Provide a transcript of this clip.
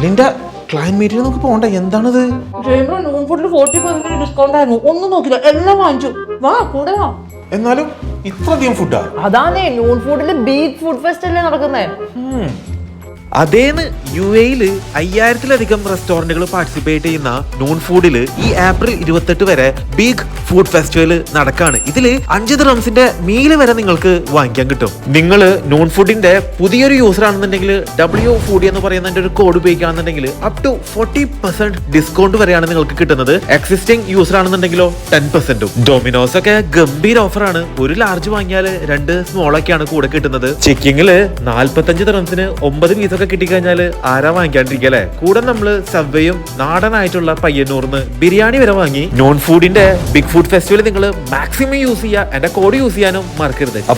നിന്റെ ക്ലൈമേറ്റിൽ നമുക്ക് പോകണ്ട. എന്താണിത്? നോൺ ഫുഡിൽ 40% ഡിസ്കൗണ്ട് ആയിരുന്നു. ഒന്നും നോക്കില്ല, എല്ലാം വാങ്ങിച്ചു. വാ കൂടെ വാ. എന്നാലും ഇത്രയധികം ഫുഡാ? അതാണേ നോൺ ഫുഡില് ബീഗ് ഫുഡ് ഫെസ്റ്റ് അല്ലേ നടക്കുന്നേ. അതേന്ന് UAE 5000-ലധികം റെസ്റ്റോറന്റുകൾ പാർട്ടിസിപ്പേറ്റ് ചെയ്യുന്ന നോൺ ഫുഡില് ഈ ഏപ്രിൽ 28 വരെ ബിഗ് ഫുഡ് ഫെസ്റ്റിവൽ നടക്കാണ്. ഇതില് 5 ദിർഹംസിന്റെ മീല് വരെ നിങ്ങൾക്ക് വാങ്ങിക്കാൻ കിട്ടും. നിങ്ങൾ നോൺ ഫുഡിന്റെ പുതിയൊരു യൂസർ ആണെന്നുണ്ടെങ്കിൽ WFoodie എന്ന് പറയുന്ന ഒരു കോഡ് ഉപയോഗിക്കുകയാണെന്നുണ്ടെങ്കിൽ അപ് ടു 40% ഡിസ്കൗണ്ട് വരെയാണ് നിങ്ങൾക്ക് കിട്ടുന്നത്. Existing user ആണെന്നുണ്ടെങ്കിലോ 10%. ഡൊമിനോസ് ഒക്കെ ഗംഭീര ഓഫറാണ്. ഒരു ലാർജ് വാങ്ങിയാൽ 2 സ്മോൾ ഒക്കെയാണ് കൂടെ കിട്ടുന്നത്. ചിക്കിങ്ങില് 45 ദിർഹംസിന് 9 പീസ് ഒക്കെ കിട്ടിക്കഴിഞ്ഞാൽ ആരാ വാങ്ങിക്കാണ്ടിരിക്കല്ലേ? കൂടെ നമ്മള് സബ്വേയും നാടനായിട്ടുള്ള പയ്യന്നൂർന്ന് ബിരിയാണി വരെ വാങ്ങി. നോൺ ഫുഡിന്റെ ബിഗ് ഫുഡ് ഫെസ്റ്റിവൽ നിങ്ങൾ മാക്സിമം യൂസ് ചെയ്യുക. എന്റെ കോഡ് യൂസ് ചെയ്യാനും മറക്കരുത്.